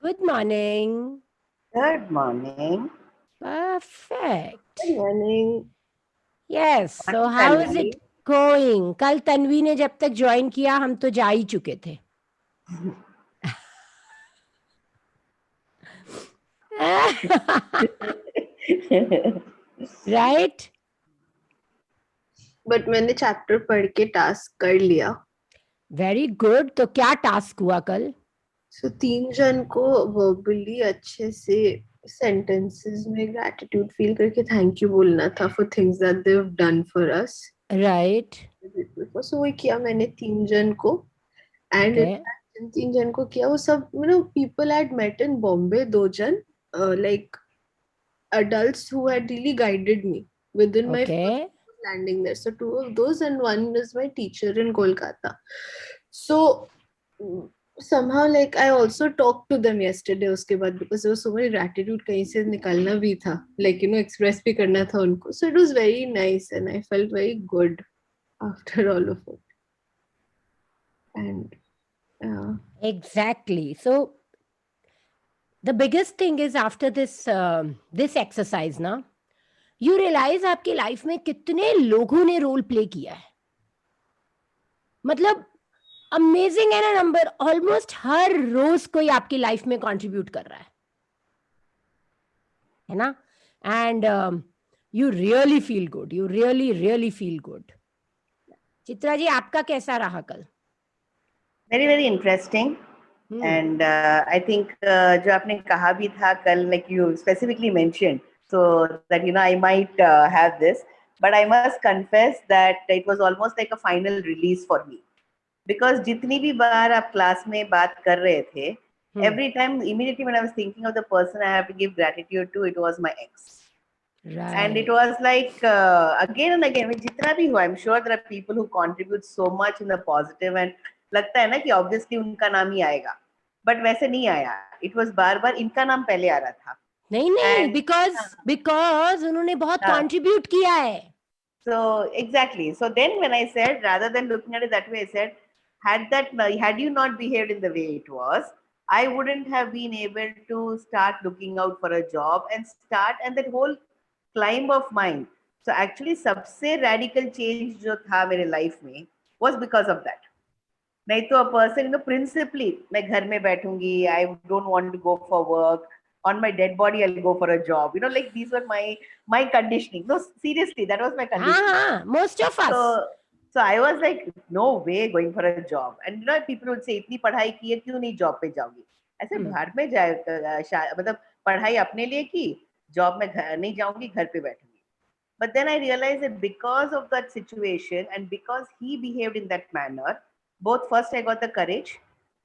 Good morning. Good morning. Perfect. Good morning. Yes. So Morning, how is it Tanvi. going? कल तन्वी ने जब तक join किया हम तो जा ही चुके थे. Right? बट मैंने चैप्टर पढ़ के टास्क कर लिया. Very good. तो क्या टास्क हुआ कल? सो 3 जन को वर्बली अच्छे से सेंटेंसेस में ग्रैटिट्यूड फील करके थैंक यू बोलना था for things that they have done for us. Right. सो वो किया मैंने 3 जन को. And Okay. जिन 3 जन को किया वो सब people had met in Bombay. 2 जन like adults who had really guided me within my first Okay. landing there. So 2 of those, and one is my teacher in Kolkata. So somehow like I also talked to them yesterday उसके बाद because there was so much gratitude कहीं से निकालना भी था, like express भी करना था उनको. So it was very nice and I felt very good after all of it. And Exactly. So the biggest thing is after this exercise ना, you realize आपकी लाइफ में कितने लोगों ने रोल प्ले किया है. मतलब अमेजिंग है ना नंबर. ऑलमोस्ट हर रोज कोई आपकी लाइफ में कंट्रीब्यूट कर रहा है ना. And you really feel good. You really really feel good. Chitra ji आपका कैसा रहा कल? Very, very interesting. And I think जो आपने कहा भी था कल, like you specifically mentioned, so that I might have this, but I must confess that it was almost like a final release for me. Because जितनी भी बार आप class में बात कर रहे थे, every time immediately when I was thinking of the person I have to give gratitude to, it was my ex. And it right. was like again and again with jitna bhi hua, I'm sure there are people who contribute so much in the positive and लगता है ना कि obviously उनका नाम ही आएगा, but वैसे नहीं आया. It was बार बार इनका नाम पहले आ रहा था. नहीं नहीं, And बिकॉज बिकॉज उन्होंने बहुत हाँ, कंट्रीब्यूट किया है. so exactly. So then when I said, rather than looking at it that way, I said, had you not behaved in the way it was, I wouldn't have been able to start looking out for a job and start and that whole climb of mine. So actually सबसे radical change जो था मेरे life में was because of that. नहीं तो a person principally मैं घर में बैठूंगी, I don't want to go for work, on my dead body I'll go for a job, like these were my conditioning. No, seriously, that was my हाँ conditioning. हाँ, most of So us. so I was like, no way going for a job. And people would say इतनी पढ़ाई की है क्यों नहीं job पे जाओगी? ऐसे भाड़ में जाए, मतलब पढ़ाई अपने लिए की, जॉब में घर नहीं जाऊंगी, घर पे बैठूंगी. But then I realized that because of that situation and because he behaved in that manner, both first I got the courage,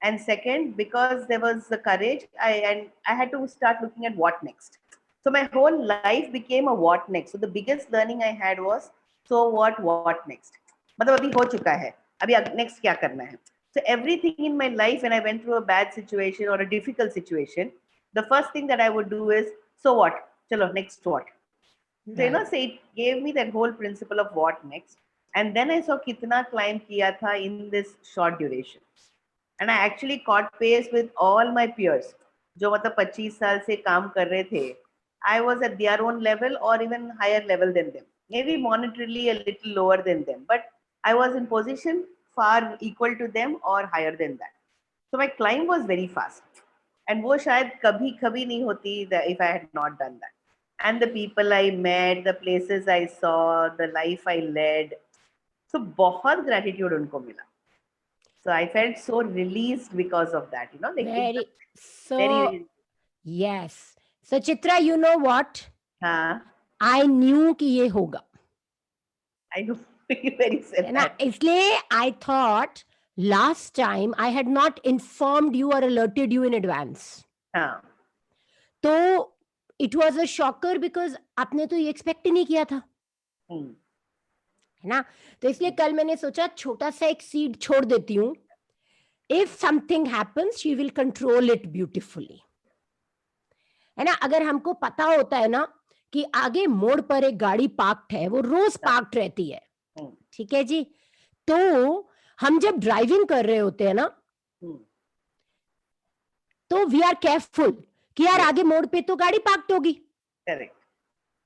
and second because there was the courage, I had to start looking at what next. So my whole life became a what next. So the biggest learning I had was, so what next. मतलब अभी हो चुका है, अभी next क्या करना है. So everything in my life, when I went through a bad situation or a difficult situation, the first thing that I would do is, so what? Chalo, next what? So so it gave me that whole principle of what next. And then I saw kitna climb kiya tha in this short duration. And I actually caught pace with all my peers. जो मतलब 25 साल से काम कर रहे थे, I was at their own level or even higher level than them. Maybe monetarily a little lower than them, but I was in position far equal to them or higher than that. So my climb was very fast. And वो शायद कभी कभी नहीं होती if I had not done that. And the people I met, the places I saw, the life I led. So बहुत gratitude उनको मिला. So I felt so released because of that, like very. very, so very, yes. So Chitra, you know what, हाँ, I knew कि ये होगा, I know you very है said ना. that. इसलिए I thought last time I had not informed you और alerted you in advance. हाँ, तो it was a shocker because आपने तो ये एक्सपेक्ट ही नहीं किया था, हम्म, है ना. तो इसलिए कल मैंने सोचा छोटा सा एक सीड छोड़ देती हूँ. If something happens she will control it beautifully, है ना. अगर हमको पता होता है ना कि आगे मोड़ पर एक गाड़ी पार्क्ड है, वो रोज पार्क्ड रहती है, हम्म, ठीक है जी. तो हम जब ड्राइविंग कर रहे होते हैं ना, हम्म, तो तो वी आर केयरफुल कि यार आगे मोड़ पे तो गाड़ी पार्क होगी, करेक्ट,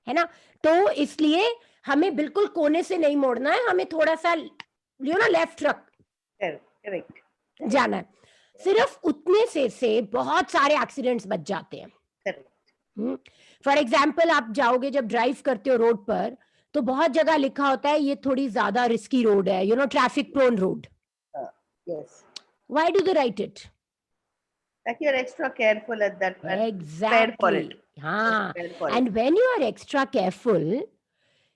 है ना। तो इसलिए हमें बिल्कुल कोने से नहीं मोड़ना है, हमें थोड़ा सा लेफ्ट रख करेक्ट, जाना है। सिर्फ उतने से बहुत सारे एक्सीडेंट्स बच जाते हैं। करेक्ट, फॉर एग्जाम्पल आप जाओगे जब ड्राइव करते हो रोड पर, तो बहुत जगह लिखा होता है ये थोड़ी ज्यादा रिस्की रोड है, traffic prone road. Yes, why do they write it? that you're extra careful at that and prepared for Exactly. it. हाँ. Prepared for And it. when you are extra careful,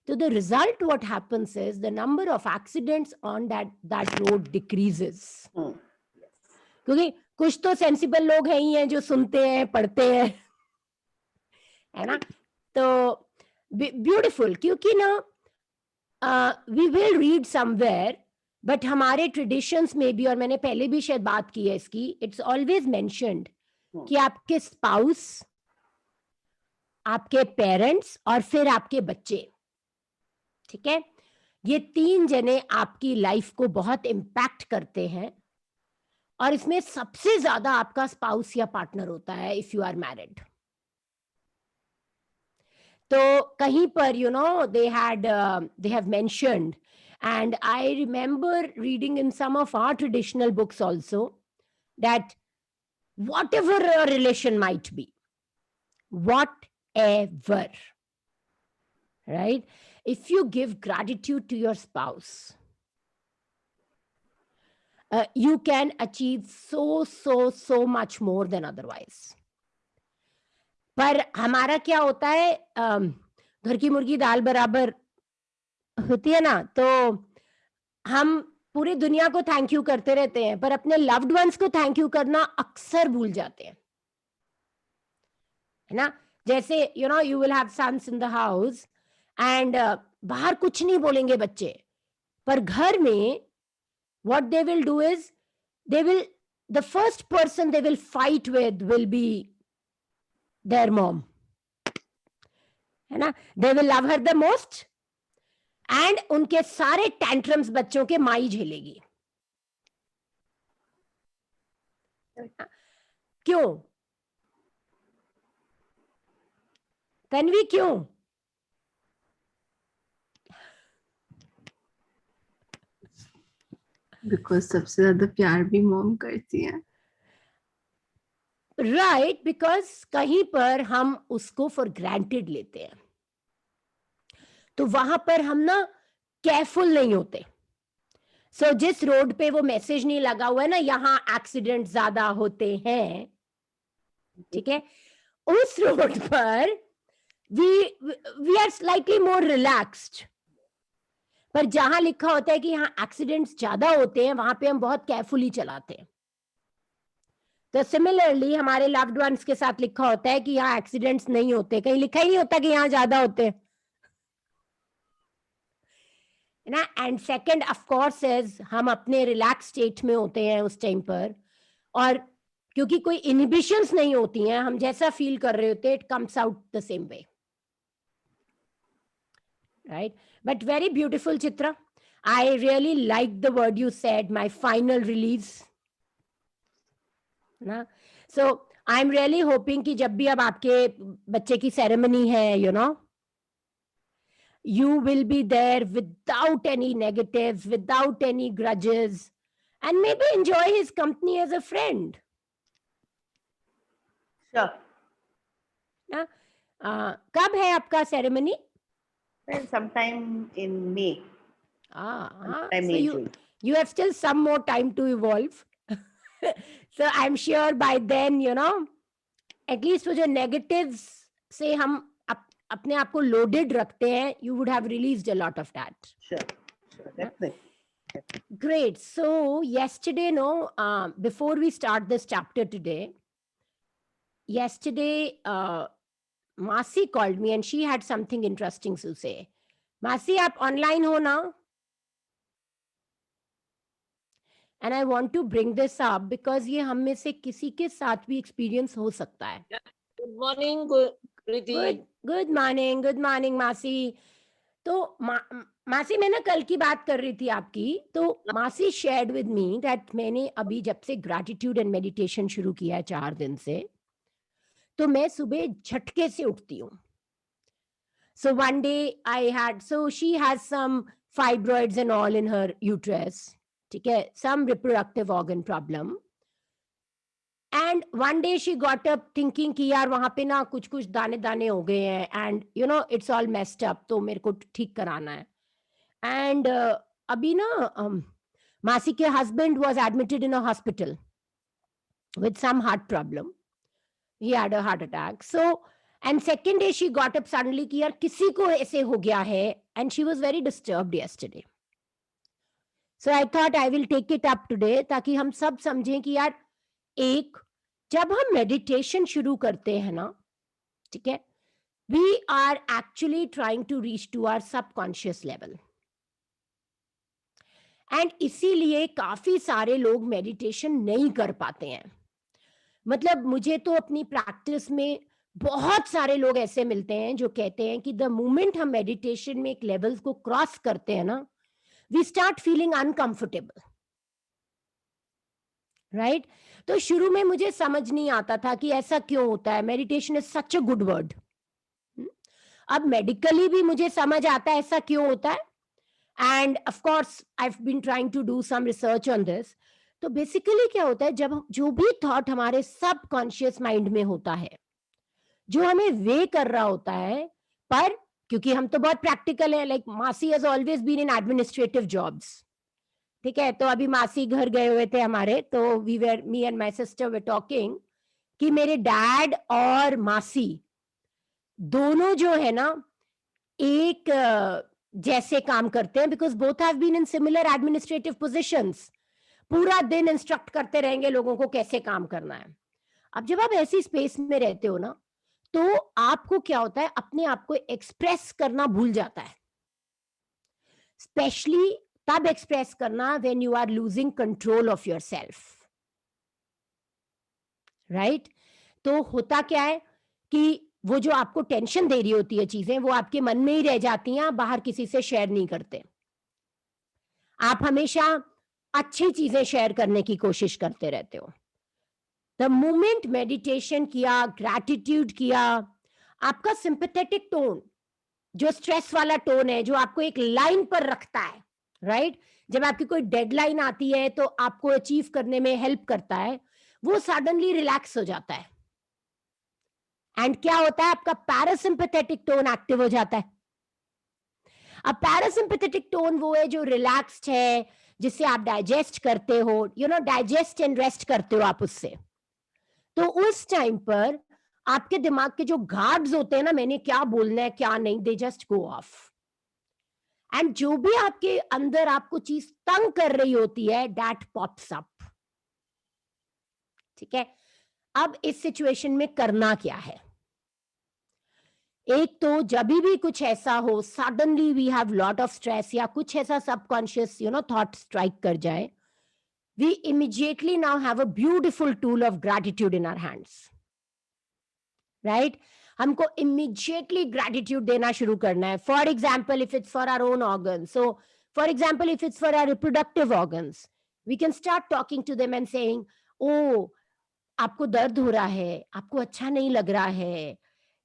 so the result what happens is the number of accidents on that road decreases. क्योंकि कुछ तो sensible लोग हैं ही हैं जो सुनते हैं, पढ़ते हैं, है ना। तो ब्यूटीफुल, क्योंकि ना we will read somewhere, but हमारे ट्रेडिशंस में भी, और मैंने पहले भी शायद बात की है इसकी, इट्स ऑलवेज मेंशन्ड कि आपके स्पाउस, आपके पेरेंट्स और फिर आपके बच्चे, ठीक है, ये 3 जने आपकी लाइफ को बहुत इम्पैक्ट करते हैं, और इसमें सबसे ज्यादा आपका स्पाउस या पार्टनर होता है इफ यू आर मैरिड। तो कहीं पर they have mentioned, and I remember reading in some of our traditional books also, that whatever a relation might be, whatever, right, if you give gratitude to your spouse, you can achieve so much more than otherwise. पर हमारा क्या होता है, घर की मुर्गी दाल बराबर होती है ना, तो हम पूरी दुनिया को थैंक यू करते रहते हैं, पर अपने लव्ड वंस को थैंक यू करना अक्सर भूल जाते हैं, है ना। जैसे you will have sons in the house, and बाहर कुछ नहीं बोलेंगे बच्चे, पर घर में what they will do is, the first person they will fight with will be their mom, है ना। they will love her the most, and उनके सारे tantrums बच्चों के माँ ही झेलेगी। क्यों तन्वी, क्यों? बिकॉज सबसे ज्यादा प्यार भी मॉम करती है। राइट, बिकॉज कहीं पर हम उसको फॉर ग्रांटेड लेते हैं, तो वहां पर हम ना केयरफुल नहीं होते। सो जिस रोड पे वो मैसेज नहीं लगा हुआ है ना, यहाँ एक्सीडेंट ज्यादा होते हैं, ठीक है, उस रोड पर we are slightly more relaxed. पर जहां लिखा होता है कि यहाँ एक्सीडेंट्स ज्यादा होते हैं, वहां पे हम बहुत केयरफुली चलाते हैं। तो सिमिलरली हमारे लव्ड वंस के साथ लिखा होता है कि यहाँ एक्सीडेंट्स नहीं होते, कहीं लिखा ही नहीं होता कि यहाँ ज्यादा होते हैं ना। And second of course is, हम अपने रिलैक्स स्टेट में होते हैं उस टाइम पर, और क्योंकि कोई इनहिबिशंस नहीं होती हैं, हम जैसा फील कर रहे होते हैं, it comes out the same way, right. But very beautiful Chitra, I really like the word you said, my final release ना। सो आई एम रियली होपिंग कि जब भी अब आपके बच्चे की सेरेमनी है, you will be there without any negatives, without any grudges, and maybe enjoy his company as a friend. Sure. कब है आपका ceremony? Well, sometime in May. So you have still some more time to evolve. So I'm sure by then, at least वो जो negatives से हम अपने आप को loaded रखते हैं, you would have released a lot of that. Sure, definitely. Great. So yesterday, before we start this chapter today, Masi called me and she had something interesting to say. Masi, आप online हो ना? And I want to bring this up because ये हम में से किसी के साथ भी experience हो सकता है. Good morning, Kriti. Good morning, Masi. तो मासी, मैं ना कल की बात कर रही थी आपकी, तो मासी शेयर्ड विद मी दैट मैंने अभी जब से ग्रैटिट्यूड एंड मेडिटेशन शुरू किया है 4 दिन से, तो मैं सुबह झटके से उठती हूँ. So one day I had, so she has some fibroids and all in her uterus, ठीक है, some reproductive organ problem. And one day she got up thinking कि यार वहाँ पे ना कुछ कुछ दाने दाने हो गए हैं and you know it's all messed up, तो मेरे को ठीक कराना है. And अभी ना मासी के husband was admitted in a hospital with some heart problem. He had a heart attack. So and second day she got up suddenly कि यार किसी को ऐसे हो गया है, and she was very disturbed yesterday. So I thought I will take it up today ताकि हम सब समझें कि यार एक, जब हम मेडिटेशन शुरू करते हैं ना, ठीक है, we are actually trying to reach to our subconscious level. And इसीलिए काफी सारे लोग मेडिटेशन नहीं कर पाते हैं. मतलब मुझे तो अपनी प्रैक्टिस में बहुत सारे लोग ऐसे मिलते हैं जो कहते हैं कि द मोमेंट हम मेडिटेशन में एक लेवल को क्रॉस करते हैं ना, we start feeling uncomfortable, right. तो शुरू में मुझे समझ नहीं आता था कि ऐसा क्यों होता है. Meditation is such a good word. अब मेडिकली भी मुझे समझ आता है ऐसा क्यों होता है. And of course I have been trying to do some research on this. तो बेसिकली क्या होता है, जब जो भी थॉट हमारे सबकॉन्शियस माइंड में होता है, जो हमें वे कर रहा होता है, पर क्योंकि हम तो बहुत प्रैक्टिकल है, लाइक मासी has always been in administrative jobs, ठीक है. तो अभी मासी घर गए हुए थे हमारे, तो we were, me and my sister were talking कि मेरे डैड और मासी दोनों जो है ना एक जैसे काम करते हैं, because both have been in similar administrative positions. पूरा दिन इंस्ट्रक्ट करते रहेंगे लोगों को कैसे काम करना है. अब जब आप ऐसी स्पेस में रहते हो ना, तो आपको क्या होता है, अपने आप को एक्सप्रेस करना भूल जाता है. स्पेशली तब एक्सप्रेस करना when you are losing control of yourself, right. तो होता क्या है कि वो जो आपको टेंशन दे रही होती है चीजें, वो आपके मन में ही रह जाती हैं, आप बाहर किसी से शेयर नहीं करते. आप हमेशा अच्छी चीजें शेयर करने की कोशिश करते रहते हो. द मोमेंट मेडिटेशन किया, ग्रैटिट्यूड किया, आपका सिंपैथेटिक टोन, जो स्ट्रेस वाला टोन है, जो आपको एक लाइन पर रखता है, राइट. जब आपकी कोई डेडलाइन आती है तो आपको अचीव करने में हेल्प करता है, वो सडनली रिलैक्स हो जाता है. एंड क्या होता है, आपका पैरासिम्पैथेटिक टोन एक्टिव हो जाता है. अब पैरासिम्पैथेटिक टोन वो है जो रिलैक्स्ड है, जिससे आप डाइजेस्ट करते हो, you know, digest and rest करते हो आप उससे. तो उस टाइम पर आपके दिमाग के जो गार्ड्स होते हैं ना, मैंने क्या बोलना है क्या नहीं, they just go of. And जो भी आपके अंदर आपको चीज तंग कर रही होती है, दैट पॉप्स अप, ठीक है. अब इस सिचुएशन में करना क्या है, एक तो जब भी कुछ ऐसा हो, suddenly we have lot of stress या कुछ ऐसा subconscious you know thought strike कर जाए, we immediately now have a beautiful tool of gratitude in our hands, right. हमको इमीडिएटली ग्रैटिट्यूड देना शुरू करना है. For example, if it's for our own organ, so for example if it's for our reproductive organs, we can start talking to them and saying, oh आपको दर्द हो रहा है, आपको अच्छा नहीं लग रहा है,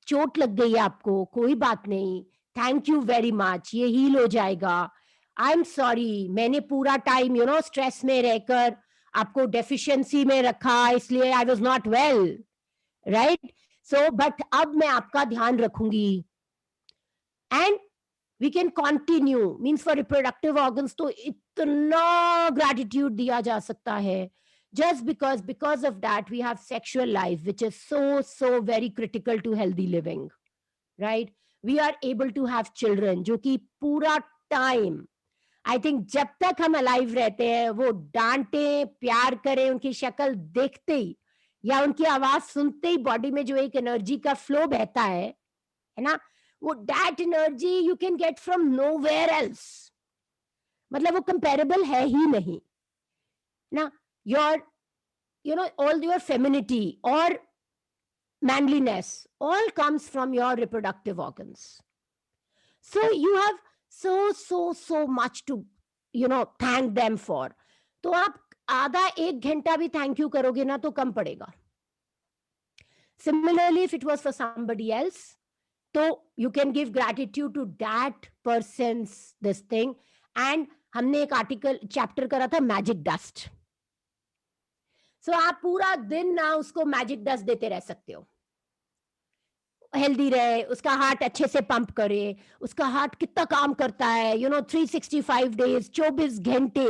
चोट लग गई है आपको, कोई बात नहीं, थैंक यू वेरी मच, ये हील हो जाएगा. आई एम सॉरी, मैंने पूरा टाइम यू नो स्ट्रेस में रहकर आपको डेफिशिएंसी में रखा, इसलिए I was not well, right. So but अब मैं आपका ध्यान रखूंगी. And we can continue. Means for reproductive organs तो इतना ग्रैटिट्यूड दिया जा सकता है, just because of that we have sexual life which is so very critical to healthy living, right. We are able to have children जो कि पूरा time, I think जब तक हम अलाइव रहते हैं, वो डांटे प्यार करें, उनकी शक्ल देखते ही या उनकी आवाज सुनते ही बॉडी में जो एक एनर्जी का फ्लो बहता है ना, वो that energy you can get from nowhere else. मतलब वो कंपेरेबल है ही नहीं ना. Your, you know, all your femininity or manliness all comes from your reproductive organs. So you have so much to thank them for. तो आप आधा 1 घंटा भी थैंक यू करोगे ना तो कम पड़ेगा. Similarly, if it was for somebody else, so you can give gratitude to that person's this thing. And हमने एक आर्टिकल चैप्टर करा था मैजिक डस्ट. सो आप पूरा दिन ना उसको मैजिक डस्ट देते रह सकते हो. हेल्दी रहे, उसका हार्ट अच्छे से पंप करे, उसका हार्ट कितना काम करता है, 365 डेज 24 घंटे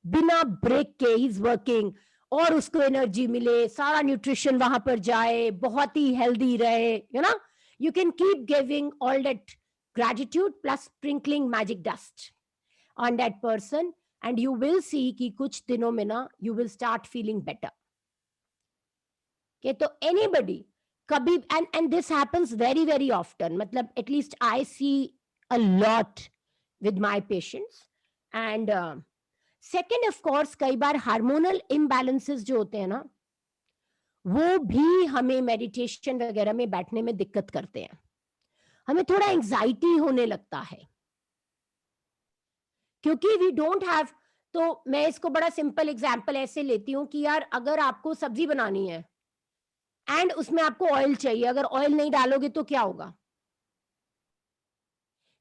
बिना ब्रेक के ही इज वर्किंग, और उसको एनर्जी मिले, सारा न्यूट्रिशन वहां पर जाए, बहुत ही हेल्दी रहे. You can keep giving all that gratitude plus sprinkling magic dust on that person, and you will see कि कुछ दिनों में ना you will start feeling better. Okay, तो anybody कभी, and this happens very very often, मतलब at least I see a lot with my patients. And second, of course, कई बार hormonal imbalances जो होते हैं ना, वो भी हमें मेडिटेशन वगैरह में बैठने में दिक्कत करते हैं. हमें थोड़ा एंजाइटी होने लगता है क्योंकि वी डोंट हैव. तो मैं इसको बड़ा सिंपल एग्जांपल ऐसे लेती हूँ कि यार अगर आपको सब्जी बनानी है एंड उसमें आपको ऑयल चाहिए, अगर ऑयल नहीं डालोगे तो क्या होगा?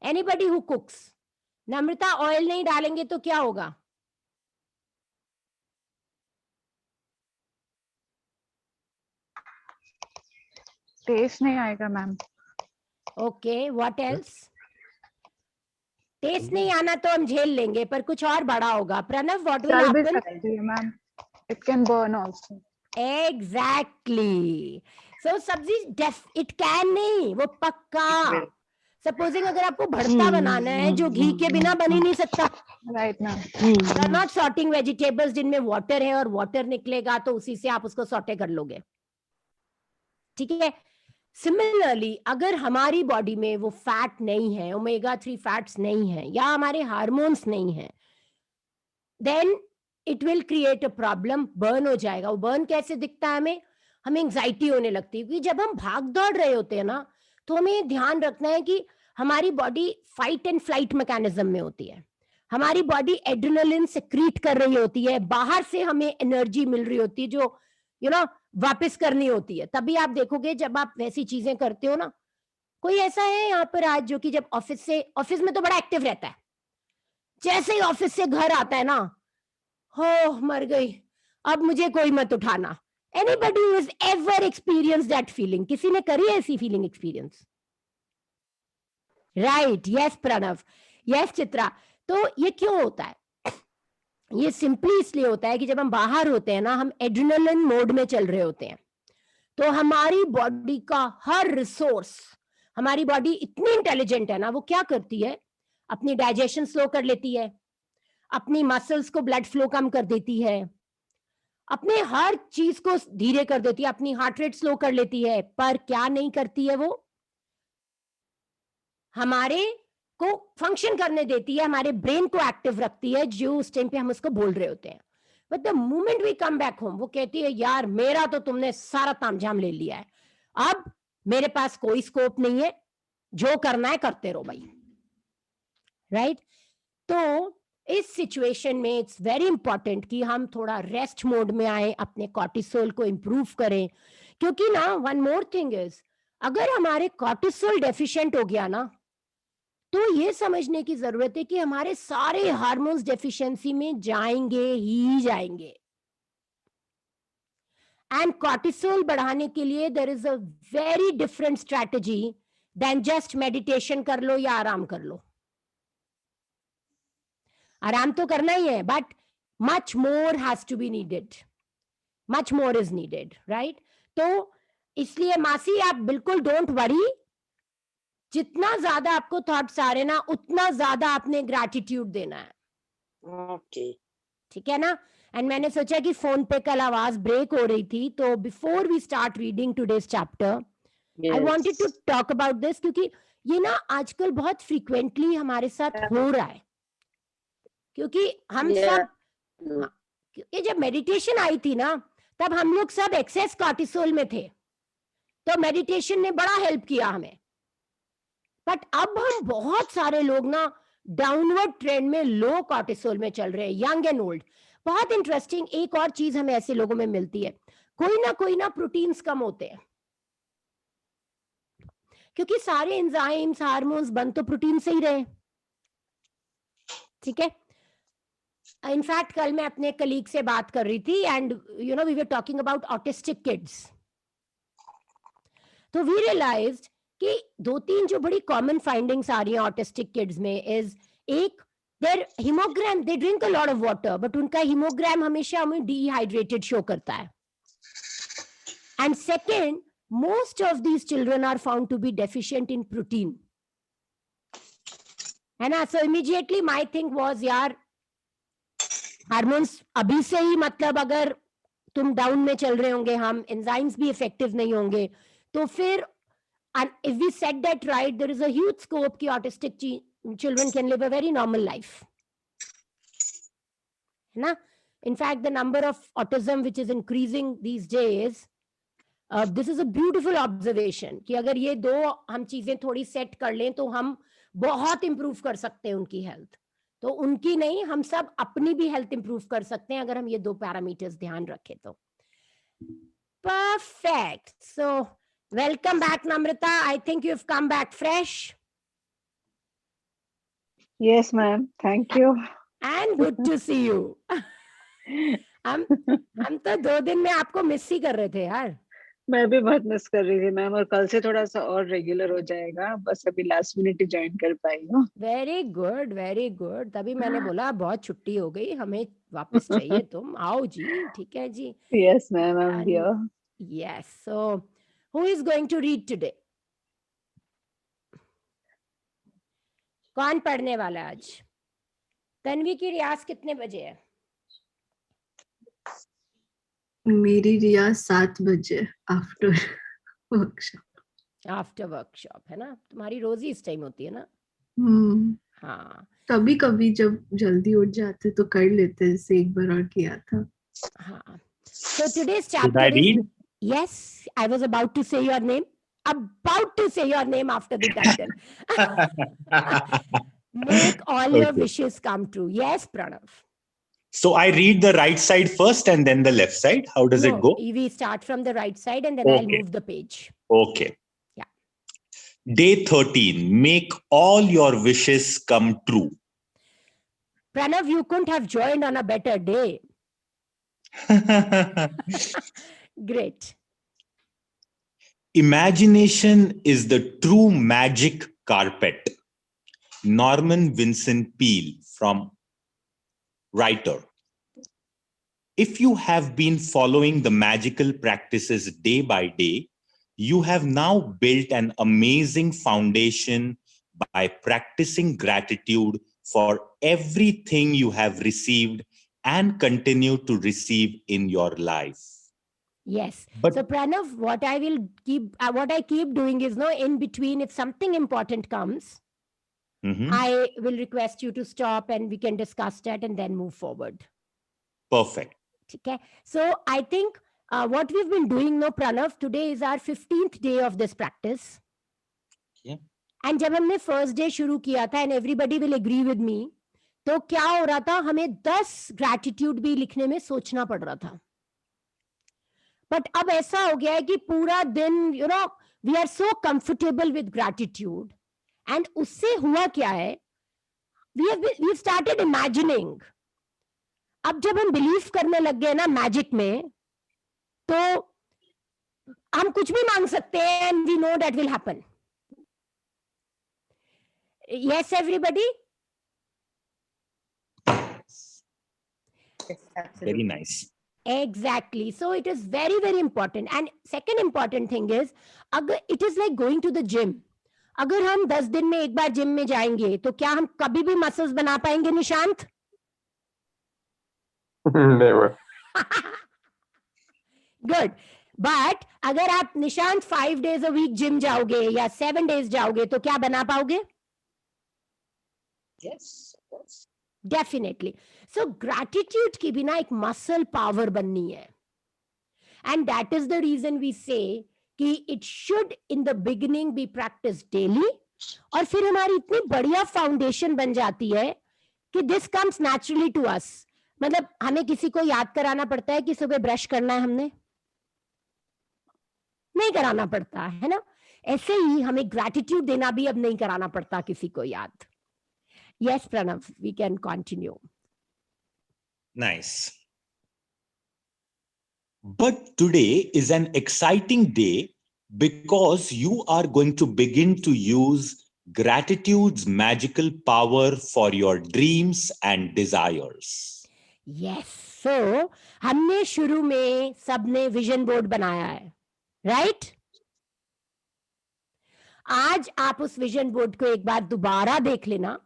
Anybody who cooks, Namrata, oil नहीं डालेंगे तो क्या होगा? टेस्ट नहीं आएगा ma'am. Okay, what else? Taste नहीं आना तो हम झेल लेंगे, पर कुछ और बड़ा होगा. प्रणव, व्हाट विल चल भी हैपन? सकती है ma'am. It can burn also. Exactly. So sabzi it can नहीं, वो पक्का. सपोजिंग अगर आपको भरता बनाना है जो घी के बिना बन ही नहीं सकता, right ma'am. You are not sorting vegetables जिनमें वाटर है और वाटर निकलेगा तो उसी से आप उसको सॉटे कर लोगे. ठीक है. सिमिलरली अगर हमारी बॉडी में वो फैट नहीं है, ओमेगा 3 फैट्स नहीं है, या हमारे हार्मोन्स नहीं है, then it will create a problem. Burn हो जाएगा. वो बर्न कैसे दिखता है? हमें एंजाइटी होने लगती है, क्योंकि जब हम भाग दौड़ रहे होते हैं ना, तो हमें ध्यान रखना है कि हमारी body fight and flight mechanism में होती है. हमारी बॉडी एड्रेनलिन सेक्रीट कर रही होती है, बाहर से हमें एनर्जी मिल रही होती है जो वापस करनी होती है. तभी आप देखोगे जब आप वैसी चीजें करते हो ना. कोई ऐसा है यहाँ पर आज जो कि जब ऑफिस में तो बड़ा एक्टिव रहता है, जैसे ही ऑफिस से घर आता है ना, हो मर गई, अब मुझे कोई मत उठाना. Anybody who has ever experience that feeling? किसी ने करी है ऐसी feeling experience? Right. Yes Pranav, yes Chitra. तो ये क्यों होता है? ये सिंपली इसलिए होता है कि जब हम बाहर होते हैं ना, हम एड्रेनलिन मोड में चल रहे होते हैं, तो हमारी बॉडी का हर रिसोर्स, हमारी बॉडी इतनी इंटेलिजेंट है ना, वो क्या करती है? अपनी डाइजेशन स्लो कर लेती है, अपनी मसल्स को ब्लड फ्लो कम कर देती है, अपने हर चीज को धीरे कर देती है, अपनी हार्ट रेट स्लो कर लेती है. पर क्या नहीं करती है? वो हमारे को फंक्शन करने देती है, हमारे ब्रेन को एक्टिव रखती है जो उस टाइम पे हम उसको बोल रहे होते हैं. But the moment we come back home, वो कहती है यार मेरा तो तुमने सारा तामझाम ले लिया है, अब मेरे पास कोई स्कोप नहीं है, जो करना है करते रहो भाई. राइट. तो इस सिचुएशन में इट्स वेरी इंपॉर्टेंट कि हम थोड़ा रेस्ट मोड में आए, अपने कॉर्टिसोल को इंप्रूव करें. क्योंकि ना वन मोर थिंग इज, अगर हमारे कॉर्टिसोल डेफिशिएंट हो गया ना, तो ये समझने की जरूरत है कि हमारे सारे हार्मोन्स डेफिशिएंसी में जाएंगे ही जाएंगे. एंड कॉर्टिसोल बढ़ाने के लिए there is a very different strategy than just meditation कर लो या आराम कर लो. आराम तो करना ही है, but much more has to be needed, much more is needed. Right. तो इसलिए मासी आप बिल्कुल डोंट वरी, जितना ज्यादा आपको थॉट्स आ रहे ना, उतना ज्यादा आपने ग्रैटिट्यूड देना है. ओके. ठीक है ना. एंड मैंने सोचा कि फोन पे कल आवाज ब्रेक हो रही थी, तो before we start reading today's chapter, I wanted to talk about this, क्योंकि ये ना आजकल बहुत फ्रीक्वेंटली हमारे साथ हो रहा है. क्योंकि हम सब, ये जब मेडिटेशन आई थी ना, तब हम लोग सब एक्सेस कॉर्टिसोल में थे, तो मेडिटेशन ने बड़ा हेल्प किया हमें. बट अब हम बहुत सारे लोग ना डाउनवर्ड ट्रेंड में लो कॉर्टिसोल में चल रहे हैं, यंग एंड ओल्ड। बहुत इंटरेस्टिंग एक और चीज हमें ऐसे लोगों में मिलती है, कोई ना प्रोटीन्स कम होते हैं, क्योंकि सारे एंजाइम्स हार्मोन्स बन तो प्रोटीन से ही रहे। ठीक है, इनफैक्ट कल मैं अपने कलीग से बात कर रही थी and you know we were talking about autistic kids. तो वी रियलाइज्ड कि 2-3 जो बड़ी कॉमन फाइंडिंग्स आ रही हैं ऑटिस्टिक किड्स में इज, एक, their haemogram, they drink a lot of water but उनका हीमोग्राम हमेशा हमें डिहाइड्रेटेड शो करता है। And second, most of these children are found to be deficient in protein, है ना? So immediately my thing was, यार hormones अभी से ही, मतलब अगर तुम डाउन में चल रहे होंगे, हम एंजाइम्स भी इफेक्टिव नहीं होंगे, तो फिर if we set that right, there is a huge scope कि autistic children can live a very normal life, है ना? In fact, the number of autism which is increasing these days, this is a beautiful observation कि अगर ये दो हम चीजें थोड़ी सेट कर लें तो हम बहुत इंप्रूव कर सकते हैं उनकी हेल्थ। तो उनकी नहीं, हम सब अपनी भी हेल्थ इंप्रूव कर सकते हैं अगर हम ये दो पैरामीटर्स ध्यान रखें तो। Perfect. So welcome back Namrata, I think you have come back fresh. Yes, ma'am. Thank you. And good to see you. हम तो 2 दिन में आपको मिस ही कर रहे थे यार। मैं भी बहुत मिस कर रही थी मैम, और कल से थोड़ा सा और रेगुलर हो जाएगा, बस अभी लास्ट मिनट ही ज्वाइन कर पाई हूँ। वेरी गुड वेरी गुड, तभी मैंने बोला बहुत छुट्टी हो गई, हमें वापस चाहिए, तुम आओ जी। ठीक है जी। Yes ma'am, I am here. Yes. So, who is going to read today? कौन पढ़ने वाला आज? तन्वी की रियाज कितने बजे है? मेरी रियाज 7 बजे आफ्टर वर्कशॉप। आफ्टर वर्कशॉप है ना? तुम्हारी रोज ही इस टाइम होती है ना? हाँ, कभी कभी जब जल्दी उठ जाते तो कर लेते, जैसे एक बार और किया था। हाँ। So today's Should I chapter is, read? yes, I was about to say your name. About to say your name after the title. Make all your Okay. wishes come true. Yes, Pranav. So I read the right side first and then the left side. How does No, it go? we start from the right side and then I'll Okay. move the page. Okay. Yeah. Day 13. Make all your wishes come true. Pranav, you couldn't have joined on a better day. Great. Imagination is the true magic carpet. Norman Vincent Peale, from writer. If you have been following the magical practices day by day, you have now built an amazing foundation by practicing gratitude for everything you have received and continue to receive in your life. Yes. But- So Pranav, what I keep doing is, no, in between, if something important comes, Mhm. I will request you to stop and we can discuss that and then move forward. Perfect. Okay. So I think what we've been doing, no, Pranav, today is our 15th day of this practice. Yeah. And जब हमने first day शुरू किया था, and everybody will agree with me, तो क्या हो रहा था, हमें 10 gratitude भी लिखने में सोचना पड़ रहा था। But अब ऐसा हो गया है कि पूरा दिन, you know, we are so comfortable with gratitude. And उससे हुआ क्या है, we've started imagining. अब जब हम बिलीव करने लग गए ना मैजिक में, तो हम कुछ भी मांग सकते हैं and we know that will happen. Yes, everybody? Yes, absolutely. Very nice. Exactly. So it is very, very important. And second important thing is, अगर it is like going to the gym. अगर हम 10 दिन में एक बार gym में जाएंगे तो क्या हम कभी भी मसल्स बना पाएंगे निशांत? Never. गुड. बट अगर आप Nishant 5 days a week gym जाओगे या 7 days जाओगे तो क्या बना पाओगे? Yes. डेफिनेटली. सो ग्रैटिट्यूड की भी ना एक मसल पावर बननी है. And that is the reason we say कि it should in the beginning be practice daily और फिर हमारी इतनी बढ़िया फाउंडेशन बन जाती है कि this comes naturally to us. मतलब हमें किसी को याद कराना पड़ता है कि सुबह ब्रश करना है, हमने नहीं कराना पड़ता है ना. ऐसे ही हमें ग्रैटिट्यूड देना भी अब नहीं कराना पड़ता किसी को याद. Yes Pranav, we can continue. Nice. But today is an exciting day because you are going to begin to use gratitude's magical power for your dreams and desires. Yes, so हमने शुरू में सबने विजन बोर्ड बनाया है, right? आज आप उस vision board को एक बार दोबारा देख लेना,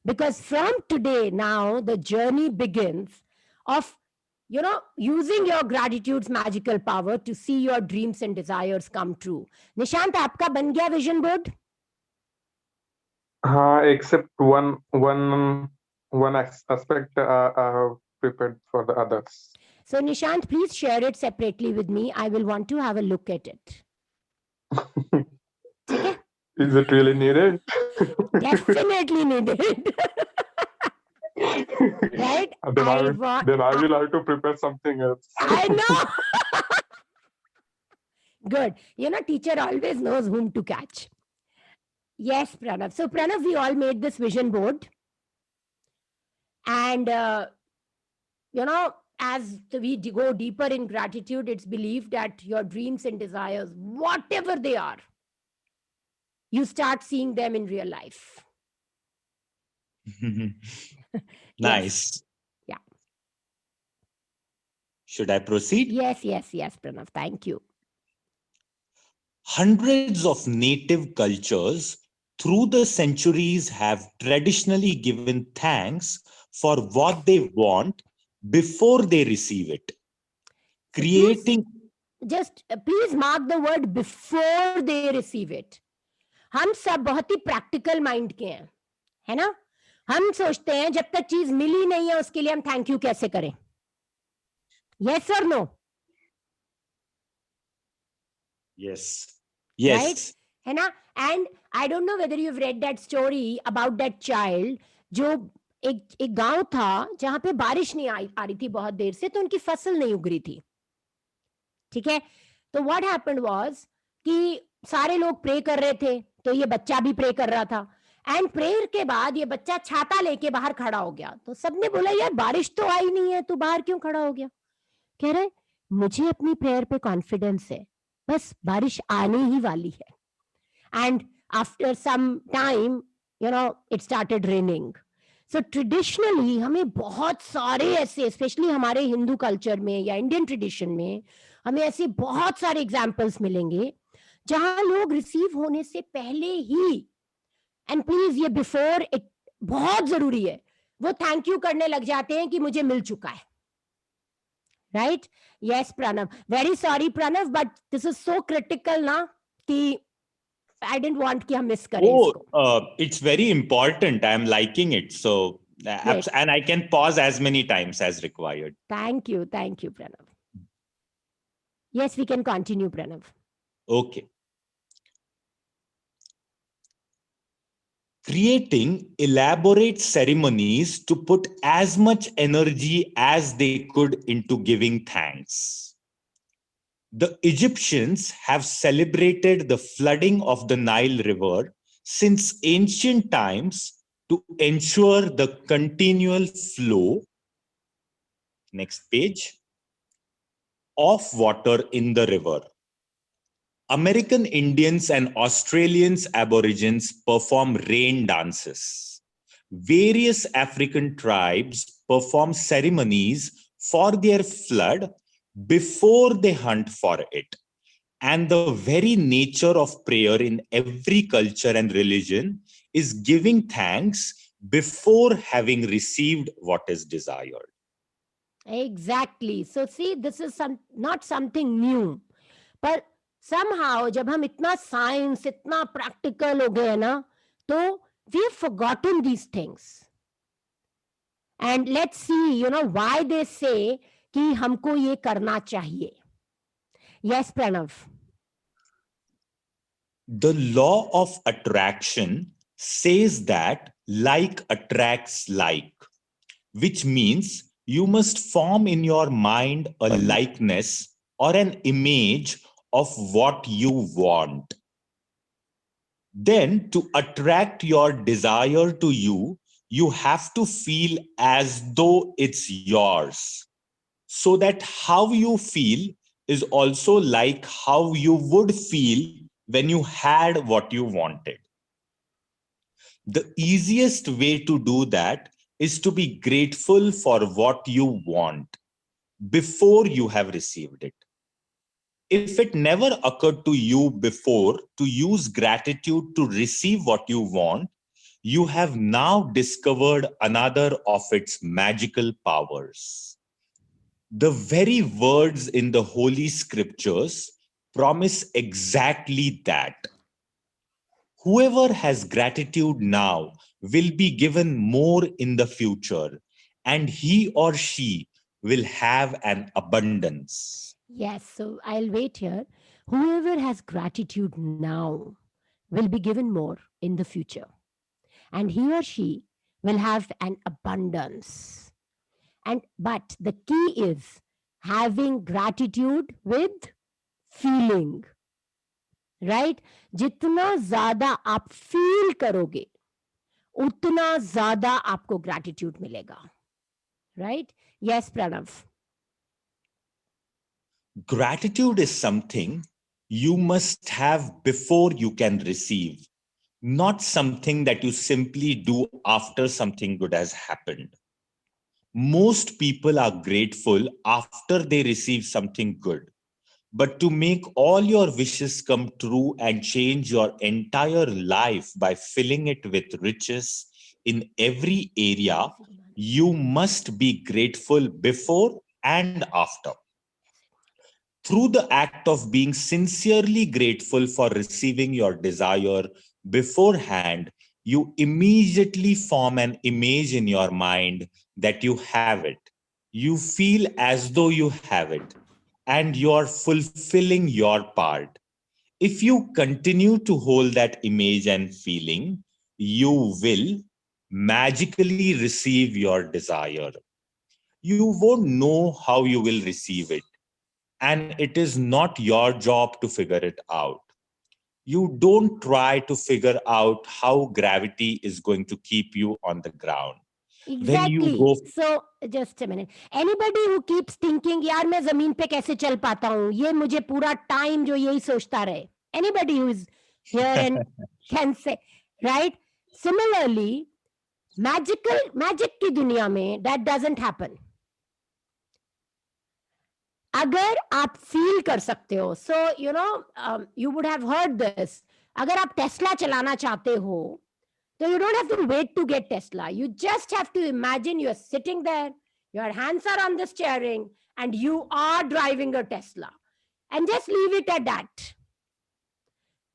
because from today now the journey begins of using your gratitude's magical power to see your dreams and desires come true. Nishant, आपका बन गया विजन बोर्ड? हाँ, except one aspect I have prepared for the others. So Nishant, please share it separately with me. I will want to have a look at it. ठीक है? Is it really needed? Definitely needed. Right? Then I will have to prepare something else. I know. Good. Teacher always knows whom to catch. Yes, Pranav. So Pranav, we all made this vision board. And, as we go deeper in gratitude, it's believed that your dreams and desires, whatever they are, you start seeing them in real life. Nice. Yeah. Should I proceed? Yes, Pranav. Thank you. Hundreds of native cultures through the centuries have traditionally given thanks for what they want before they receive it. Creating. Please mark the word before they receive it. हम सब बहुत ही practical mind के हैं, है ना? हम सोचते हैं जब तक चीज मिली नहीं है उसके लिए हम थैंक यू कैसे करें? Yes or no? Yes. Right? है ना? And I don't know whether you've read that story about that child जो एक गांव था जहां पे बारिश नहीं आ रही थी बहुत देर से, तो उनकी फसल नहीं उग रही थी. ठीक है? तो what happened was कि सारे लोग प्रे कर रहे थे, तो ये बच्चा भी प्रे कर रहा था. एंड प्रेयर के बाद ये बच्चा छाता लेके बाहर खड़ा हो गया. तो सबने बोला यार बारिश तो आई नहीं है, तू बाहर क्यों खड़ा हो गया? कह रहे मुझे अपनी प्रेयर पे कॉन्फिडेंस है, बस बारिश आने ही वाली है. And after some time it started raining. So traditionally हमें बहुत सारे ऐसे, स्पेशली हमारे हिंदू कल्चर में या इंडियन ट्रेडिशन में, हमें ऐसे बहुत सारे एग्जाम्पल्स मिलेंगे जहां लोग रिसीव होने से पहले ही, एंड प्लीज ये बिफोर इट बहुत जरूरी है, वो थैंक यू करने लग जाते हैं कि मुझे मिल चुका है. Right? Yes Pranav, very sorry Pranav, but this is so critical ना कि I didn't want कि हम मिस करें इसको. It's very important. I'm liking it. So, and I can pause as many times as required. Thank you, Pranav. Yes, we can continue, Pranav. Okay. Creating elaborate ceremonies to put as much energy as they could into giving thanks. The Egyptians have celebrated the flooding of the Nile River since ancient times to ensure the continual flow, next page, of water in the river. American Indians and Australians Aborigines perform rain dances. Various African tribes perform ceremonies for their flood before they hunt for it. And the very nature of prayer in every culture and religion is giving thanks before having received what is desired. Exactly. So see, this is not something new. But somehow, जब हम इतना science, इतना practical हो गए ना, तो we have forgotten these things. And let's see, why they say कि हमको ये करना चाहिए. Yes, Pranav. The law of attraction says that like attracts like, which means you must form in your mind a likeness or an image of what you want. Then, to attract your desire to you, you have to feel as though it's yours, so that how you feel is also like how you would feel when you had what you wanted. The easiest way to do that is to be grateful for what you want before you have received it. If it never occurred to you before to use gratitude to receive what you want, you have now discovered another of its magical powers. The very words in the Holy Scriptures promise exactly that. Whoever has gratitude now will be given more in the future, and he or she will have an abundance. Yes, so I'll wait here. Whoever has gratitude now will be given more in the future, and he or she will have an abundance. And but the key is having gratitude with feeling, right? जितना ज्यादा आप feel करोगे उतना ज्यादा आपको gratitude मिलेगा, right? Yes, Pranav. Gratitude is something you must have before you can receive, not something that you simply do after something good has happened. Most people are grateful after they receive something good. But to make all your wishes come true and change your entire life by filling it with riches in every area, you must be grateful before and after. Through the act of being sincerely grateful for receiving your desire beforehand, you immediately form an image in your mind that you have it. You feel as though you have it, and you're fulfilling your part. If you continue to hold that image and feeling, you will magically receive your desire. You won't know how you will receive it, and it is not your job to figure it out. You don't try to figure out how gravity is going to keep you on the ground. When you Exactly. go, So just a minute. Anybody who keeps thinking, यार मैं जमीन पे कैसे चल पाता हूँ, ये मुझे पूरा टाइम जो यही सोचता रहे. Anybody who is here and can say, right? Similarly, magic की दुनिया में that doesn't happen. अगर आप फील कर सकते हो, so you know, you would have heard this. अगर आप टेस्ला चलाना चाहते हो, so you don't have to wait to get Tesla. You just have to imagine you're sitting there, your hands are on the steering, and you are driving a Tesla. And just leave it at that.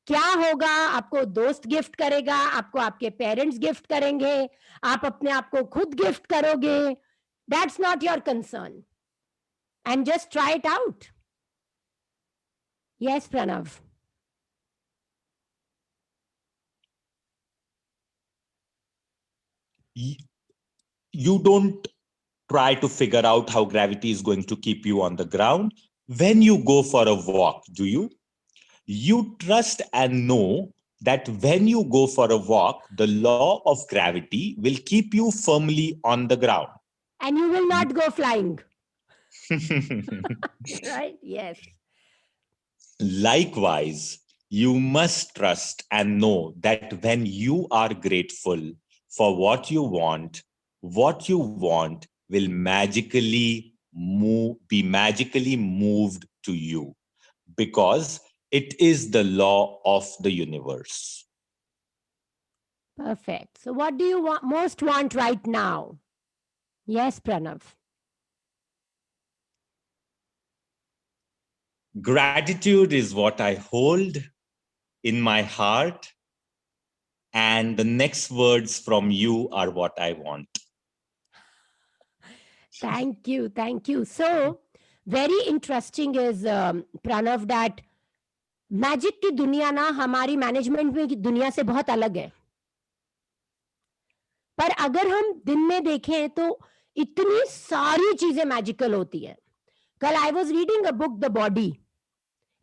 क्या होगा? आपको दोस्त gift करेगा, आपको आपके parents gift करेंगे, आप अपने आप को खुद गिफ्ट करोगे. That's not your concern. And just try it out. Yes, Pranav. you don't try to figure out how gravity is going to keep you on the ground. When you go for a walk, do you? You trust and know that when you go for a walk, the law of gravity will keep you firmly on the ground. And you will not go flying. Right? Yes. Likewise, you must trust and know that when you are grateful for what you want will be magically moved to you, because it is the law of the universe. Perfect. So what do you most want right now? Yes, Pranav. Gratitude is what I hold in my heart, and the next words from you are what I want. Thank you. Thank you. So, very interesting is, Pranav, that magic की दुनिया ना हमारी management में की दुनिया से बहुत अलग है, पर अगर हम दिन में देखें तो इतनी सारी चीजें मैजिकल होती है. कल I was reading a book, the body.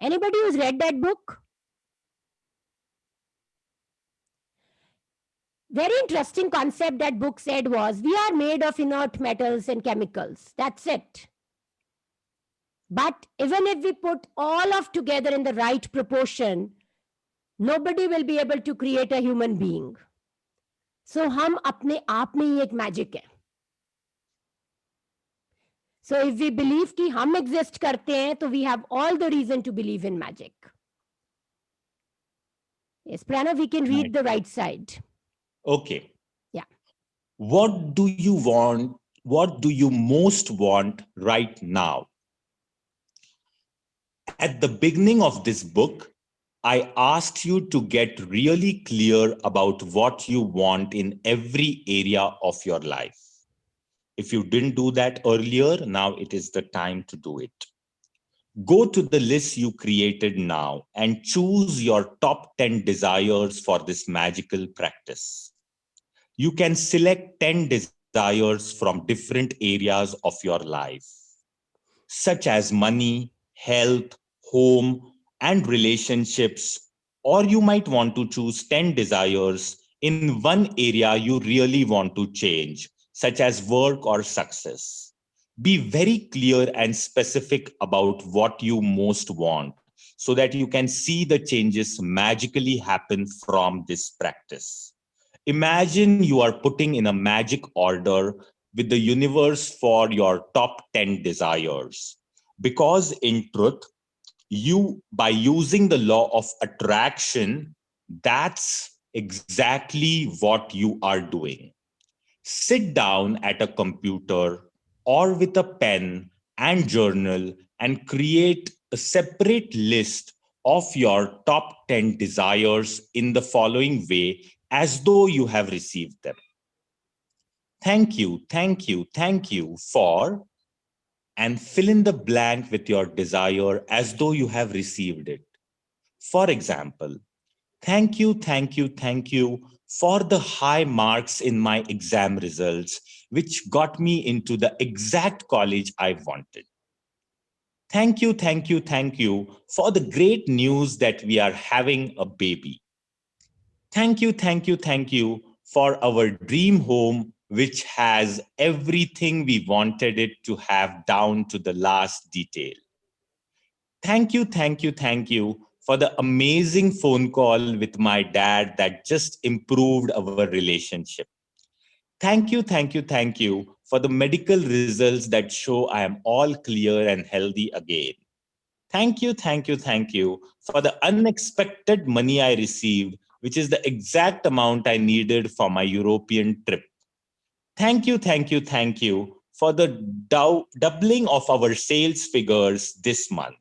Anybody who's read that book? Very interesting concept that book said was, we are made of inert metals and chemicals. That's it. But even if we put all of together in the right proportion, nobody will be able to create a human being. So हम अपने आप में ही एक magic है. So if we believe कि हम exist करते हैं, तो we have all the reason to believe in magic. Yes, Pranav, we can read the right side. Okay. Yeah. What do you want? What do you most want right now? At the beginning of this book, I asked you to get really clear about what you want in every area of your life. If you didn't do that earlier, now it is the time to do it. Go to the list you created now and choose your top 10 desires for this magical practice. You can select 10 desires from different areas of your life, such as money, health, home, and relationships. Or you might want to choose 10 desires in one area you really want to change, such as work or success. Be very clear and specific about what you most want so that you can see the changes magically happen from this practice. Imagine you are putting in a magic order with the universe for your top 10 desires. Because in truth, you, by using the law of attraction, that's exactly what you are doing. Sit down at a computer or with a pen and journal and create a separate list of your top 10 desires in the following way, as though you have received them. Thank you, thank you, thank you for, and fill in the blank with your desire as though you have received it. For example, thank you, thank you, thank you for the high marks in my exam results, which got me into the exact college I wanted. Thank you, thank you, thank you for the great news that we are having a baby. Thank you, thank you, thank you for our dream home, which has everything we wanted it to have down to the last detail. Thank you, thank you, thank you for the amazing phone call with my dad that just improved our relationship. Thank you, thank you, thank you for the medical results that show I am all clear and healthy again. Thank you, thank you, thank you for the unexpected money I received, which is the exact amount I needed for my European trip. Thank you, thank you, thank you for the doubling of our sales figures this month.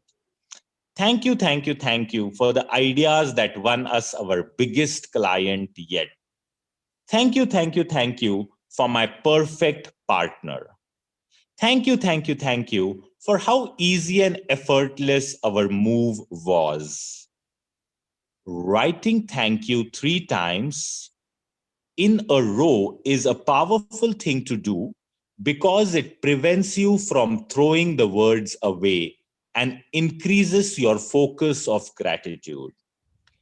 Thank you, thank you, thank you for the ideas that won us our biggest client yet. Thank you, thank you, thank you for my perfect partner. Thank you, thank you, thank you for how easy and effortless our move was. Writing thank you 3 times in a row is a powerful thing to do because it prevents you from throwing the words away and increases your focus of gratitude.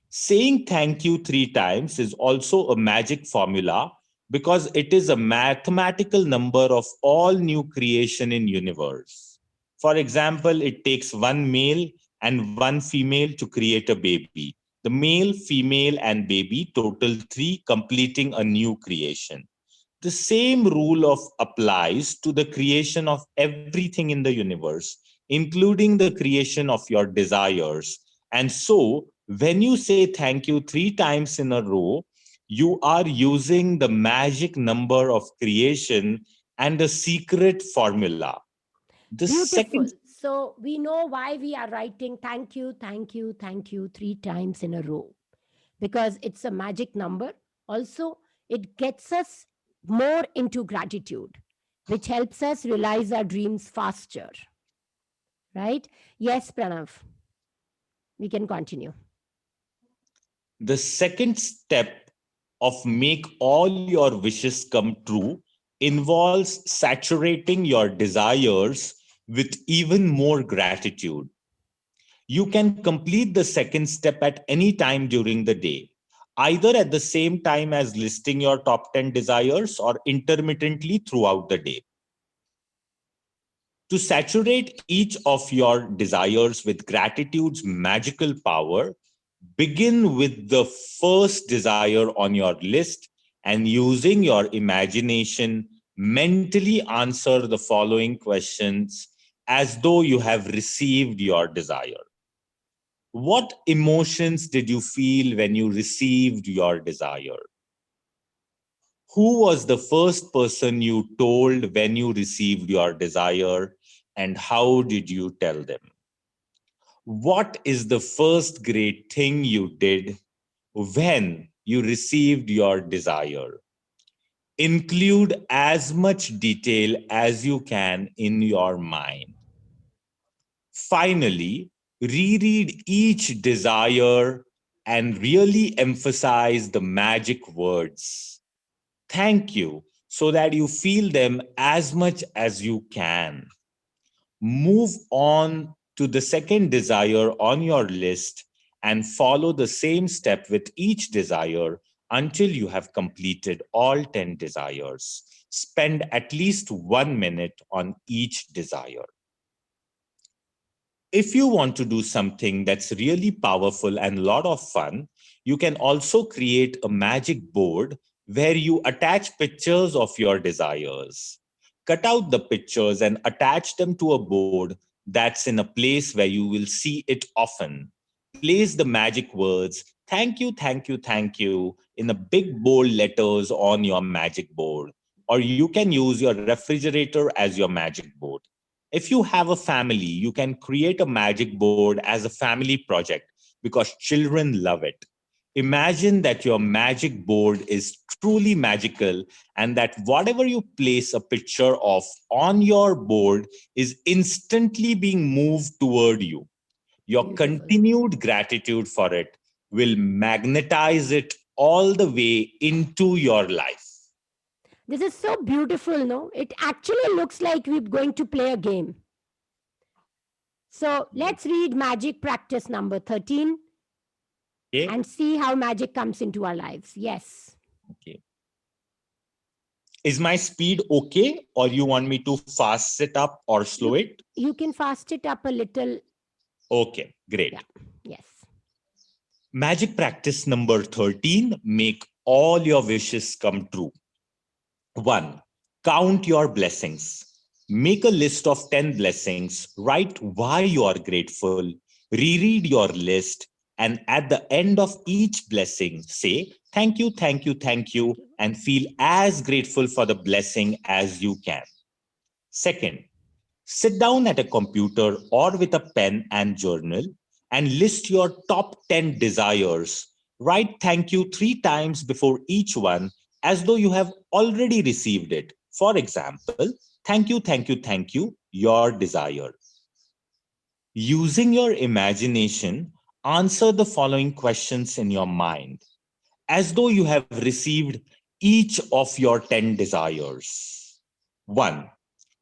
Saying thank you 3 times is also a magic formula because it is a mathematical number of all new creation in universe. For example, it takes 1 male and 1 female to create a baby. The male, female, and baby total 3, completing a new creation. The same rule of applies to the creation of everything in the universe, including the creation of your desires. And so, when you say thank you 3 times in a row, you are using the magic number of creation and the secret formula. The Beautiful. second, So we know why we are writing thank you, thank you, thank you 3 times in a row. Because it's a magic number. Also, it gets us more into gratitude, which helps us realize our dreams faster. Right? Yes, Pranav. We can continue. The second step of make all your wishes come true involves saturating your desires with even more gratitude. You can complete the second step at any time during the day, either at the same time as listing your top 10 desires or intermittently throughout the day. To saturate each of your desires with gratitude's magical power, begin with the first desire on your list and using your imagination, mentally answer the following questions as though you have received your desire. What emotions did you feel when you received your desire? Who was the first person you told when you received your desire, and how did you tell them? What is the first great thing you did when you received your desire? Include as much detail as you can in your mind. Finally, reread each desire and really emphasize the magic words. Thank you, so that you feel them as much as you can. Move on to the second desire on your list and follow the same step with each desire until you have completed all 10 desires. Spend at least 1 minute on each desire. If you want to do something that's really powerful and a lot of fun, you can also create a magic board where you attach pictures of your desires. Cut out the pictures and attach them to a board that's in a place where you will see it often. Place the magic words, thank you, thank you, thank you, in a big bold letters on your magic board. Or you can use your refrigerator as your magic board. If you have a family, you can create a magic board as a family project because children love it. Imagine that your magic board is truly magical and that whatever you place a picture of on your board is instantly being moved toward you. Your Beautiful. continued gratitude for it will magnetize it all the way into your life. This is so beautiful, no? It actually looks like we're going to play a game. So let's read magic practice number 13 Okay? and see how magic comes into our lives. Yes. Okay. Is my speed okay, or you want me to fast it up or slow it? You can fast it up a little. Okay, great. Yeah. Yes. Magic practice number 13, make all your wishes come true. 1. Count your blessings. Make a list of 10 blessings. Write why you are grateful. Reread your list. And at the end of each blessing, say, thank you, thank you, thank you, and feel as grateful for the blessing as you can. Second, sit down at a computer or with a pen and journal and list your top 10 desires. Write thank you 3 times before each one as though you have already received it. For example, thank you, thank you, thank you, your desire. Using your imagination, answer the following questions in your mind as though you have received each of your 10 desires. 1.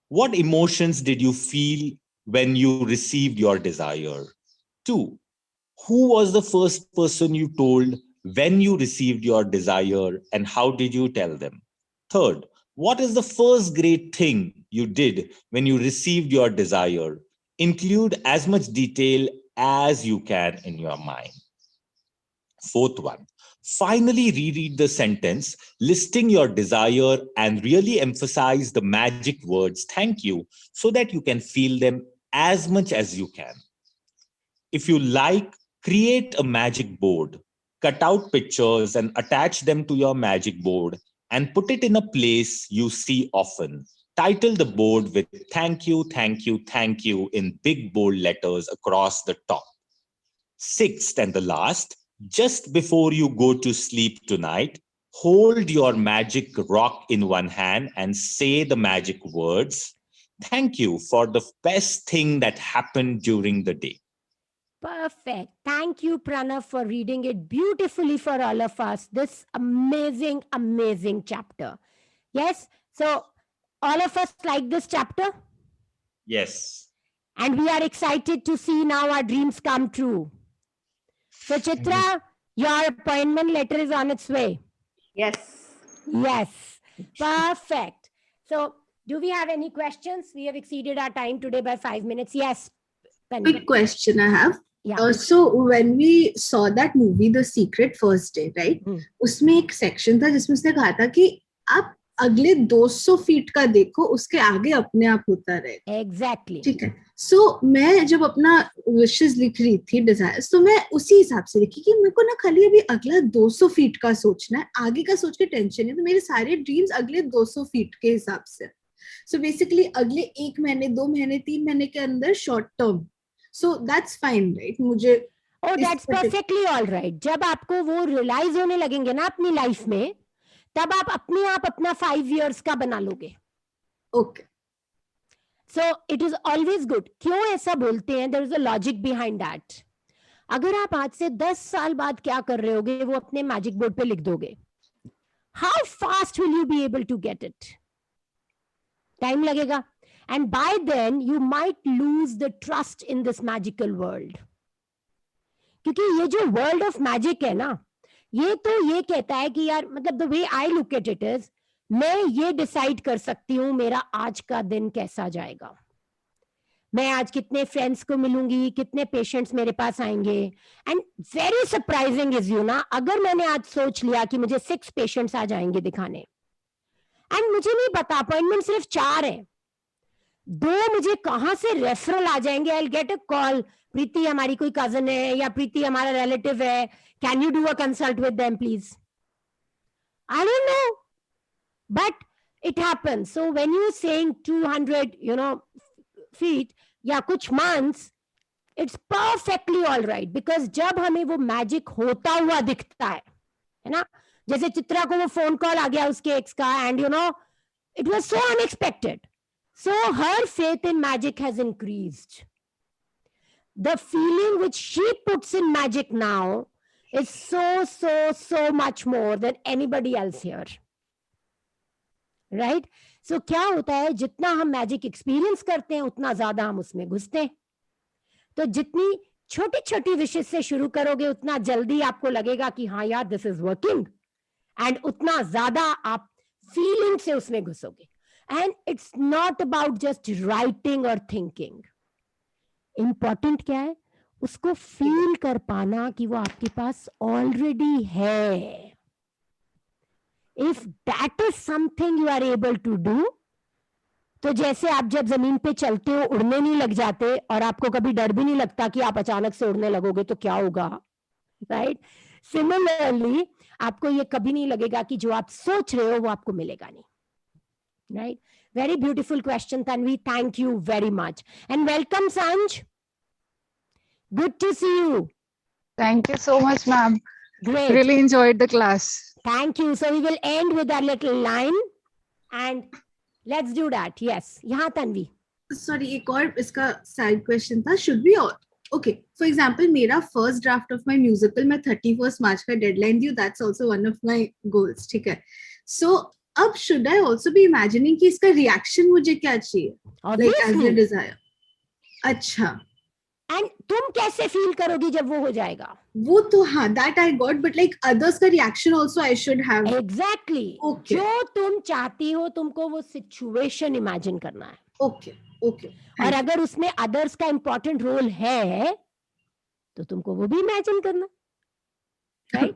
What emotions did you feel when you received your desire? 2. Who was the first person you told when you received your desire and how did you tell them? 3rd, what is the first great thing you did when you received your desire? Include as much detail as you can in your mind. 4th one, finally reread the sentence, listing your desire and really emphasize the magic words, thank you, so that you can feel them as much as you can. If you like, create a magic board, cut out pictures and attach them to your magic board and put it in a place you see often. Title the board with thank you, thank you, thank you in big bold letters across the top. 6th and the last, just before you go to sleep tonight, hold your magic rock in one hand and say the magic words, thank you for the best thing that happened during the day. Perfect. Thank you, Pranav, for reading it beautifully for all of us. This amazing, amazing chapter. Yes. So all of us like this chapter, Yes. and we are excited to see now our dreams come true. So Chitra, your appointment letter is on its way. Yes. Yes. Perfect. So do we have any questions? We have exceeded our time today by 5 minutes. Yes. Tanvi. Quick question I have. Yeah. So when we saw that movie, The Secret First Day, right? उसमें एक section था जिसमें उसने कहा था कि आप अगले 200 फीट का देखो, उसके आगे अपने आप होता रहेगा. Exactly. ठीक है. सो मैं जब अपना विशेस लिख रही थी, डिजायर्स, तो मैं उसी हिसाब से लिखी कि मेरे को ना खाली अभी अगला 200 फीट का सोचना है, आगे का सोच के टेंशन है. तो मेरे सारे ड्रीम्स अगले 200 फीट के हिसाब से. सो बेसिकली अगले 1 महीने, 2 महीने, 3 महीने के अंदर short term. So that's fine, right? मुझे Oh, that's perfectly all right. जब आपको वो रियलाइज होने लगेंगे ना अपनी लाइफ में, तब आप अपने आप अपना 5 years का बना लोगे. Okay. So it is always good. क्यों ऐसा बोलते हैं? There is a logic behind that. अगर आप आज से 10 साल बाद क्या कर रहे होगे, वो अपने मैजिक बोर्ड पे लिख दोगे. How fast will you be able to get it? Time लगेगा. And by then you might lose the trust in this magical world. क्योंकि ये जो वर्ल्ड ऑफ मैजिक है ना, ये तो ये कहता है कि यार, मतलब the way I look at it is, मैं ये डिसाइड कर सकती हूँ मेरा आज का दिन कैसा जाएगा, मैं आज कितने फ्रेंड्स को मिलूंगी, कितने पेशेंट्स मेरे पास आएंगे. And very surprising is you ना, अगर मैंने आज सोच लिया कि मुझे 6 पेशेंट्स आ जाएंगे दिखाने, एंड मुझे नहीं पता अपॉइंटमेंट सिर्फ 4 है, 2 मुझे कहां से रेफरल आ जाएंगे. I will get a call, Preeti हमारी कोई कजन है या प्रीति हमारा रिलेटिव है, can you do a consult with them please. I don't know, but it happens. So when you saying 200 feet या कुछ months, it's perfectly all right. Because जब हमें वो मैजिक होता हुआ दिखता है ना, जैसे चित्रा को वो फोन कॉल आ गया उसके एक्स का, and it was so unexpected. So her faith in magic has increased. The feeling which she puts in magic now is so much more than anybody else here. Right? So क्या होता है, जितना हम magic experience करते हैं उतना ज्यादा हम उसमें घुसते हैं. तो जितनी छोटी छोटी विशेष से शुरू करोगे, उतना जल्दी आपको लगेगा कि हाँ यार दिस इज वर्किंग, एंड उतना ज्यादा आप फीलिंग से उसमें घुसोगे. And it's not about just writing or thinking. Important क्या है, उसको फील कर पाना कि वो आपके पास ऑलरेडी है. If that is something you are able to do, तो जैसे आप जब जमीन पे चलते हो, उड़ने नहीं लग जाते, और आपको कभी डर भी नहीं लगता कि आप अचानक से उड़ने लगोगे तो क्या होगा, राइट? सिमिलरली आपको ये कभी नहीं लगेगा कि जो आप सोच रहे हो वो आपको मिलेगा नहीं. Right? Very beautiful question, Tanvi. Thank you very much. And welcome, Sanj. Good to see you. Thank you so much, ma'am. Great. Really enjoyed the class. Thank you. So we will end with our little line. And let's do that. Yes. यहाँ Tanvi. Sorry, एक और इसका side question था. Should be okay, for example मेरा first draft of my musical मैं 31 मार्च का deadline दी. That's also one of my goals. ठीक है. सो अब should I also be imagining कि इसका रिएक्शन मुझे क्या चाहिए, लाइक एज अ डिजायर. अच्छा. एंड तुम कैसे फील करोगी जब वो हो जाएगा? वो तो हाँ, that I got, but like others का reaction also I should have. Exactly. जो तुम चाहती हो, तुमको वो सिचुएशन इमेजिन करना है. Okay okay. और अगर उसमें अदर्स का इंपॉर्टेंट रोल है तो तुमको वो भी इमेजिन करना, right?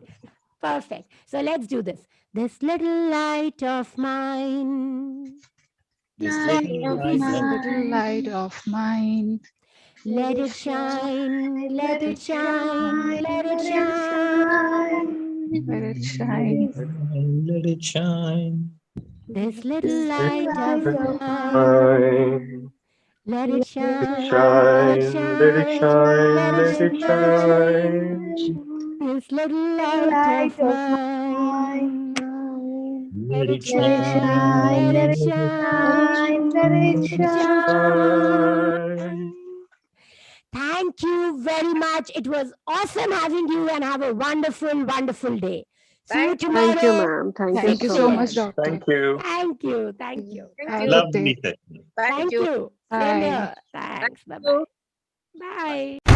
Perfect. So let's do this. This little light of mine. This Light little of light mine, of little light of mine. Let it shine, let it shine, let it shine. Let it shine. Let it shine. This little light of mine. Shine, Let it shine, shine, let it shine, let it shine. This little light of mine. Let it shine, let it shine, let it shine. Thank you very much. It was awesome having you, and have a wonderful, wonderful day. See you Thank you. tomorrow. Thank you, ma'am. Thank you so much, doctor. Thank you. Thank you. Thank you. Have a good day. Lovely session. Thank you. Same Bye. here. Thanks. Bye-bye. Bye.